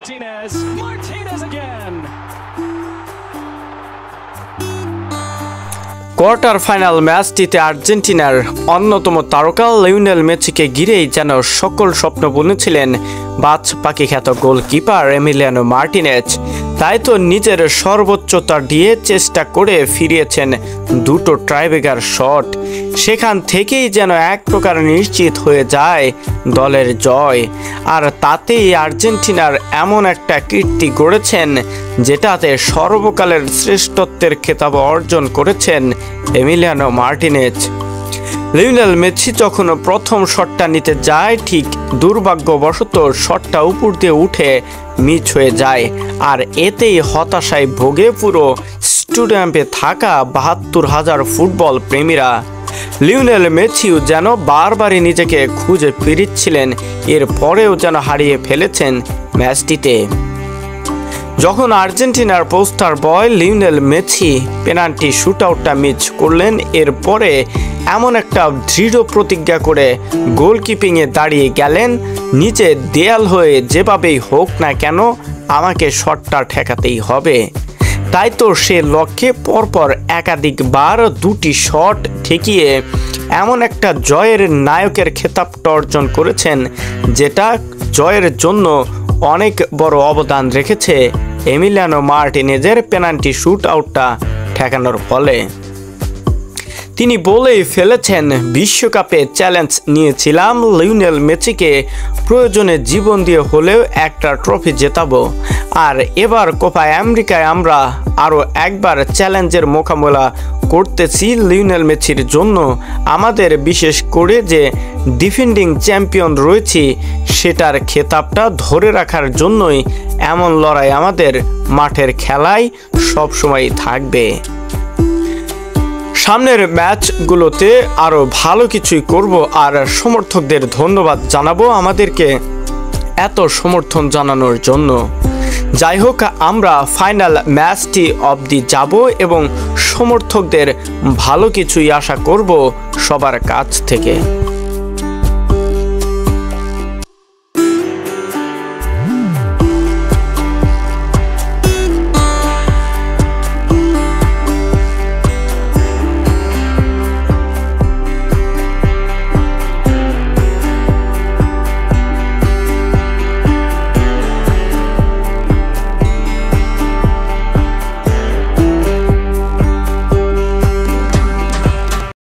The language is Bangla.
Martinez. Martinez again. Quarter final ম্যাচটিতে আর্জেন্টিনার অন্যতম তারকা লিওনেল মেসিকে ঘিরেই যেন সকল স্বপ্ন বুনেছিলেন বাজ পাখি খ্যাত গোলকিপার এমিলিয়ানো মার্টিনেজ। তাই তো নিজের সর্বোচ্চতা দিয়ে চেষ্টা করে ফিরিয়েছেন দুটো ট্রাইব্রেকার শট। সেখান থেকেই যেন এক প্রকার নিশ্চিত হয়ে যায় দলের জয়। আর তাতেই আর্জেন্টিনার এমন একটা কীর্তি গড়েছেন যেটাতে সর্বকালের শ্রেষ্ঠত্বের খেতাব অর্জন করেছেন এমিলিয়ানো মার্টিনেজ। লিওনেল মেসি যখন প্রথম শটটা নিতে যায়, ঠিক দুর্ভাগ্যবশত শটটা উপর দিয়ে উঠে মিস হয়ে যায়। আর এতেই হতাশায় ভোগে পুরো স্টেডিয়ামে থাকা ৭২,০০০ ফুটবল প্রেমীরা। লিওনেল মেসিও যেন বারবারই নিজেকে খুঁজে ফিরছিলেন, এরপরেও যেন হারিয়ে ফেলেছেন ম্যাচটিতে। যখন আর্জেন্টিনার poster boy Lionel Messi penalty শুটআউটটা মিস করলেন, এরপরে এমন একটা দৃঢ় প্রতিজ্ঞা করে গোলকিপিংয়ে দাঁড়িয়ে গেলেন, নিচে দেয়াল হয়ে যেভাবেই হোক না কেন আমাকে শটটা ঠেকাতেই হবে। তাই তো সে লক্ষ্যে পরপর একাধিকবার দুটি শট ঠেকিয়ে এমন একটা জয়ের নায়কের খেতাবটা অর্জন করেছেন, যেটা জয়ের জন্য অনেক বড় অবদান রেখেছে এমিলিয়ানো মার্টিনেজের পেনাল্টি শুটআউটটা ঠেকানোর ফলে। তিনি বলেই ফেলেছেন, বিশ্বকাপে চ্যালেঞ্জ নিয়েছিলাম লিওনেল মেসিকে প্রয়োজনে জীবন দিয়ে হলেও একটা ট্রফি জেতাবো। আর এবার কোপা আমেরিকায় আমরা আরও একবার চ্যালেঞ্জের মোকাবেলা করতেছি লিওনেল মেসির জন্য। আমাদের বিশেষ করে যে ডিফেন্ডিং চ্যাম্পিয়ন রয়েছি সেটার খেতাবটা ধরে রাখার জন্যই এমন লড়াই আমাদের মাঠের খেলায় সবসময় থাকবে। সামনের ম্যাচগুলোতে আরও ভালো কিছুই করব, আর সমর্থকদের ধন্যবাদ জানাবো আমাদেরকে এত সমর্থন জানানোর জন্য। যাই হোক, আমরা ফাইনাল ম্যাচটি অবধি যাব এবং সমর্থকদের ভালো কিছুই আশা করব সবার কাছ থেকে।